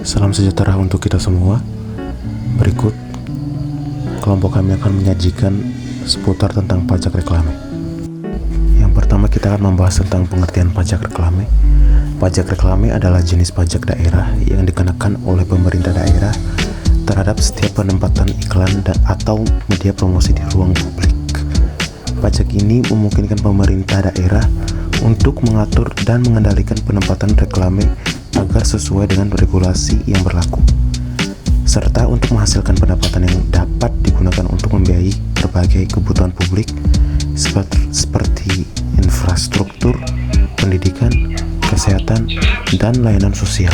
Salam sejahtera untuk kita semua. Berikut kelompok kami akan menyajikan seputar tentang pajak reklame. Yang pertama, kita akan membahas tentang pengertian pajak reklame. Pajak reklame adalah jenis pajak daerah yang dikenakan oleh pemerintah daerah terhadap setiap penempatan iklan atau media promosi di ruang publik. Pajak ini memungkinkan pemerintah daerah untuk mengatur dan mengendalikan penempatan reklame agar sesuai dengan regulasi yang berlaku, serta untuk menghasilkan pendapatan yang dapat digunakan untuk membiayai berbagai kebutuhan publik seperti infrastruktur, pendidikan, kesehatan, dan layanan sosial.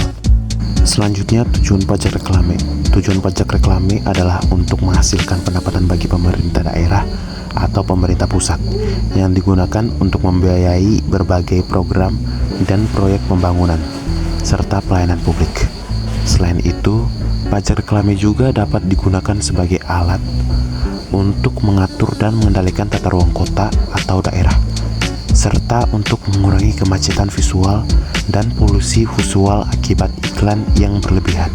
Selanjutnya, tujuan pajak reklame. Tujuan pajak reklame adalah untuk menghasilkan pendapatan bagi pemerintah daerah atau pemerintah pusat yang digunakan untuk membiayai berbagai program dan proyek pembangunan serta pelayanan publik. Selain itu, pajak reklame juga dapat digunakan sebagai alat untuk mengatur dan mengendalikan tata ruang kota atau daerah, serta untuk mengurangi kemacetan visual dan polusi visual akibat iklan yang berlebihan.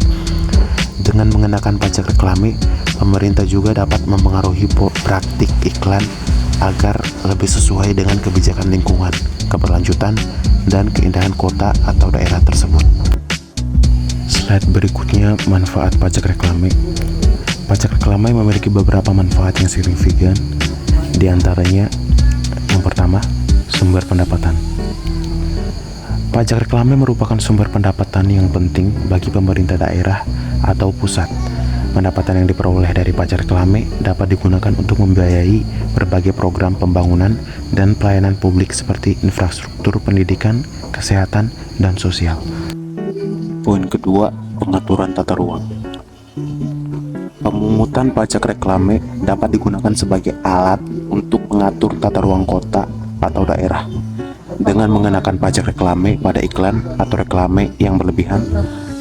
Dengan mengenakan pajak reklame, pemerintah juga dapat mempengaruhi praktik iklan agar lebih sesuai dengan kebijakan lingkungan, keberlanjutan, dan keindahan kota atau daerah tersebut. Slide berikutnya, manfaat pajak reklame. Pajak reklame memiliki beberapa manfaat yang signifikan. Di antaranya, yang pertama, sumber pendapatan. Pajak reklame merupakan sumber pendapatan yang penting bagi pemerintah daerah atau pusat. Pendapatan yang diperoleh dari pajak reklame dapat digunakan untuk membiayai berbagai program pembangunan dan pelayanan publik seperti infrastruktur pendidikan, kesehatan, dan sosial. Poin kedua, pengaturan tata ruang. Pemungutan pajak reklame dapat digunakan sebagai alat untuk mengatur tata ruang kota atau daerah. Dengan mengenakan pajak reklame pada iklan atau reklame yang berlebihan,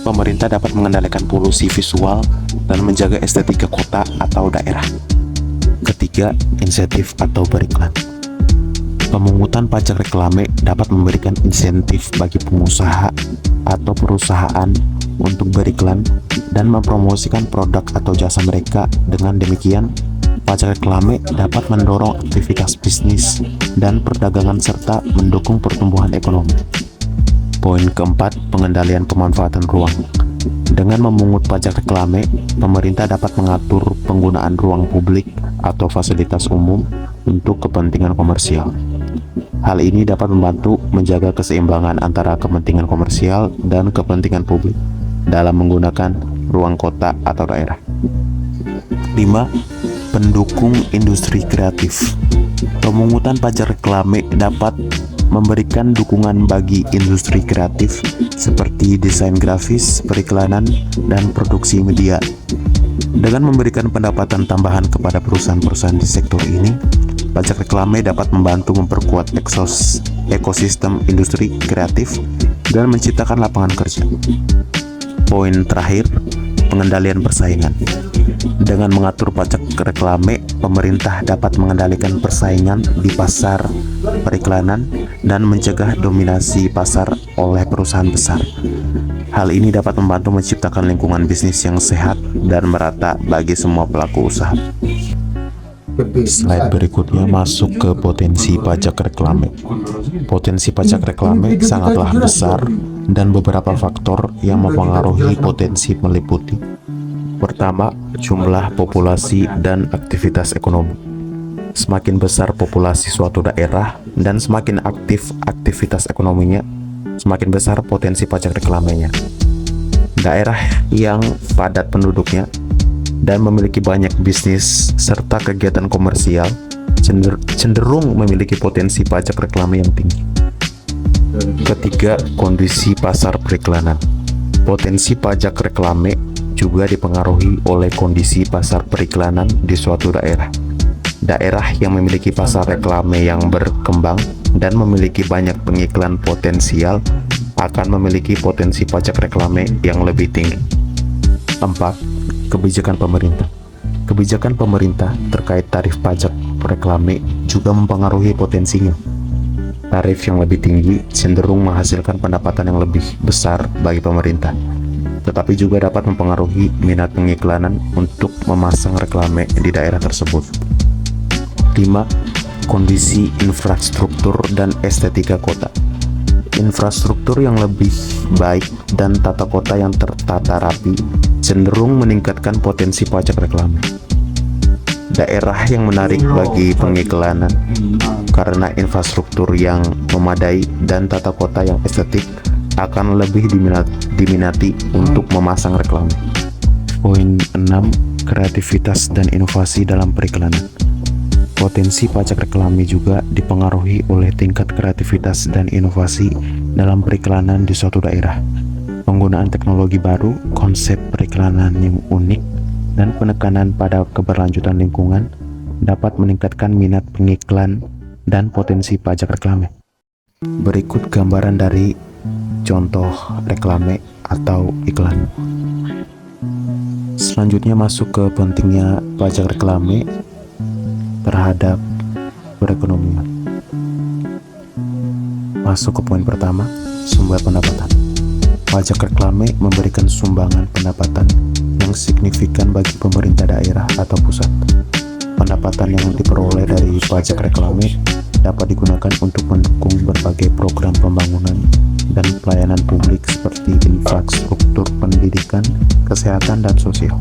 pemerintah dapat mengendalikan polusi visual dan menjaga estetika kota atau daerah. Ketiga, insentif atau beriklan. Pemungutan pajak reklame dapat memberikan insentif bagi pengusaha atau perusahaan untuk beriklan dan mempromosikan produk atau jasa mereka. Dengan demikian, pajak reklame dapat mendorong aktivitas bisnis dan perdagangan serta mendukung pertumbuhan ekonomi. Poin keempat, pengendalian pemanfaatan ruang. Dengan memungut pajak reklame, pemerintah dapat mengatur penggunaan ruang publik atau fasilitas umum untuk kepentingan komersial. Hal ini dapat membantu menjaga keseimbangan antara kepentingan komersial dan kepentingan publik dalam menggunakan ruang kota atau daerah. 5. Pendukung industri kreatif. Pemungutan pajak reklame dapat memberikan dukungan bagi industri kreatif seperti desain grafis, periklanan, dan produksi media. Dengan memberikan pendapatan tambahan kepada perusahaan-perusahaan di sektor ini, pajak reklame dapat membantu memperkuat ekosistem industri kreatif dan menciptakan lapangan kerja. Poin terakhir, pengendalian persaingan. Dengan mengatur pajak reklame, pemerintah dapat mengendalikan persaingan di pasar periklanan dan mencegah dominasi pasar oleh perusahaan besar. Hal ini dapat membantu menciptakan lingkungan bisnis yang sehat dan merata bagi semua pelaku usaha. Slide berikutnya masuk ke potensi pajak reklame. Potensi pajak reklame sangatlah besar dan beberapa faktor yang mempengaruhi potensi meliputi: pertama, jumlah populasi dan aktivitas ekonomi. Semakin besar populasi suatu daerah dan semakin aktif aktivitas ekonominya, semakin besar potensi pajak reklamenya. Daerah yang padat penduduknya dan memiliki banyak bisnis serta kegiatan komersial cenderung memiliki potensi pajak reklame yang tinggi. Ketiga, kondisi pasar periklanan. Potensi pajak reklame juga dipengaruhi oleh kondisi pasar periklanan di suatu daerah. Daerah yang memiliki pasar reklame yang berkembang dan memiliki banyak pengiklan potensial akan memiliki potensi pajak reklame yang lebih tinggi. 4. Kebijakan pemerintah. Kebijakan pemerintah terkait tarif pajak reklame juga mempengaruhi potensinya. Tarif yang lebih tinggi cenderung menghasilkan pendapatan yang lebih besar bagi pemerintah. tetapi juga dapat mempengaruhi minat pengiklanan untuk memasang reklame di daerah tersebut. 5. Kondisi infrastruktur dan estetika kota. Infrastruktur yang lebih baik dan tata kota yang tertata rapi cenderung meningkatkan potensi pajak reklame. Daerah yang menarik bagi pengiklanan karena infrastruktur yang memadai dan tata kota yang estetik akan lebih diminati untuk memasang reklame. Poin 6. Kreativitas dan inovasi dalam periklanan. Potensi pajak reklame juga dipengaruhi oleh tingkat kreativitas dan inovasi dalam periklanan di suatu daerah. Penggunaan teknologi baru, konsep periklanan yang unik, dan penekanan pada keberlanjutan lingkungan dapat meningkatkan minat pengiklan dan potensi pajak reklame. Berikut gambaran dari contoh reklame atau iklan. Selanjutnya masuk ke pentingnya pajak reklame terhadap perekonomian. Masuk ke poin pertama, sumber pendapatan. Pajak reklame memberikan sumbangan pendapatan yang signifikan bagi pemerintah daerah atau pusat. Pendapatan yang diperoleh dari pajak reklame dapat digunakan untuk mendukung berbagai program pembangunan dan pelayanan publik seperti infrastruktur pendidikan, kesehatan, dan sosial.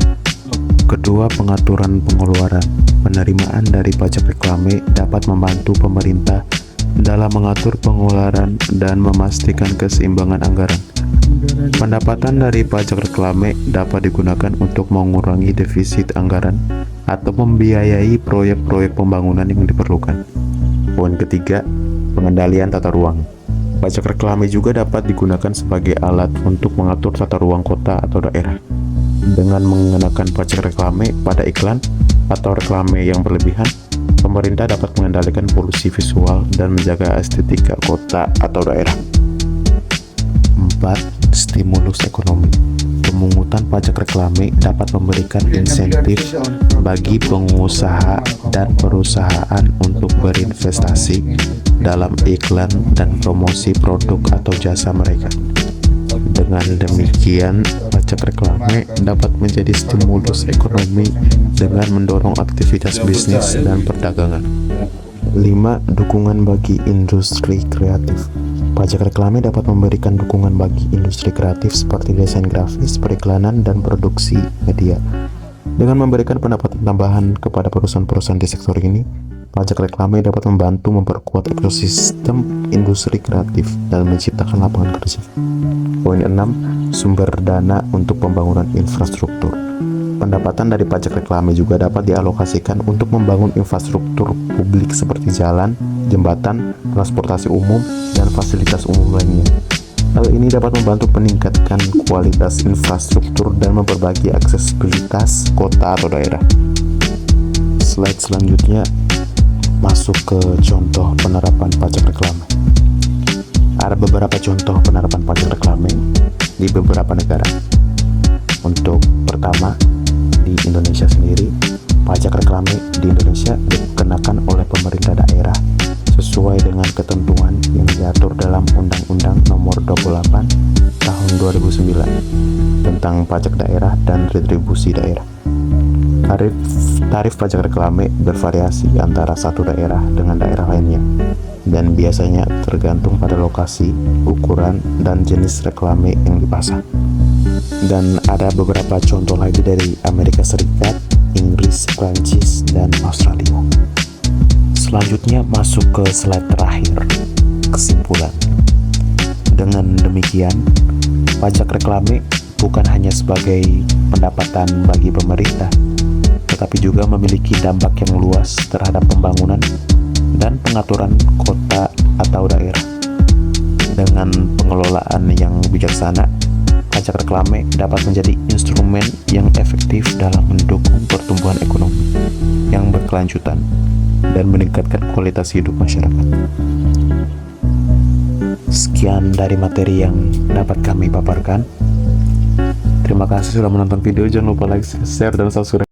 Kedua, pengaturan pengeluaran. Penerimaan dari pajak reklame dapat membantu pemerintah dalam mengatur pengeluaran dan memastikan keseimbangan anggaran. Pendapatan dari pajak reklame dapat digunakan untuk mengurangi defisit anggaran atau membiayai proyek-proyek pembangunan yang diperlukan. Poin ketiga, pengendalian tata ruang. Pajak reklame juga dapat digunakan sebagai alat untuk mengatur tata ruang kota atau daerah. Dengan mengenakan pajak reklame pada iklan atau reklame yang berlebihan, pemerintah dapat mengendalikan polusi visual dan menjaga estetika kota atau daerah. 4. Stimulus ekonomi. Pemungutan pajak reklame dapat memberikan insentif bagi pengusaha dan perusahaan untuk berinvestasi dalam iklan dan promosi produk atau jasa mereka. Dengan demikian, pajak reklame dapat menjadi stimulus ekonomi dengan mendorong aktivitas bisnis dan perdagangan. 5. Dukungan bagi industri kreatif. Pajak reklame dapat memberikan dukungan bagi industri kreatif seperti desain grafis, periklanan, dan produksi media. Dengan memberikan pendapatan tambahan kepada perusahaan-perusahaan di sektor ini, pajak reklame dapat membantu memperkuat ekosistem industri kreatif dan menciptakan lapangan kerja. Poin 6. Sumber dana untuk pembangunan infrastruktur. Pendapatan dari pajak reklame juga dapat dialokasikan untuk membangun infrastruktur publik seperti jalan, jembatan, transportasi umum, dan fasilitas umum lainnya. Hal ini dapat membantu meningkatkan kualitas infrastruktur dan memperbaiki aksesibilitas kota atau daerah. Slide selanjutnya masuk ke contoh penerapan pajak reklame. Ada beberapa contoh penerapan pajak reklame di beberapa negara. Untuk pertama, di Indonesia sendiri, pajak reklame di Indonesia dikenakan oleh pemerintah daerah sesuai dengan ketentuan yang diatur dalam Undang-Undang Nomor 28 Tahun 2009 tentang pajak daerah dan retribusi daerah. Tarif pajak reklame bervariasi antara satu daerah dengan daerah lainnya dan biasanya tergantung pada lokasi, ukuran, dan jenis reklame yang dipasang. Dan ada beberapa contoh lagi dari Amerika Serikat, Inggris, Prancis, dan Australia. Selanjutnya masuk ke slide terakhir, kesimpulan. Dengan demikian, pajak reklame bukan hanya sebagai pendapatan bagi pemerintah, tetapi juga memiliki dampak yang luas terhadap pembangunan dan pengaturan kota atau daerah. Dengan pengelolaan yang bijaksana, pajak reklame dapat menjadi instrumen yang efektif dalam mendukung pertumbuhan ekonomi yang berkelanjutan dan meningkatkan kualitas hidup masyarakat. Sekian dari materi yang dapat kami paparkan. Terima kasih sudah menonton video. Jangan lupa like, share, dan subscribe.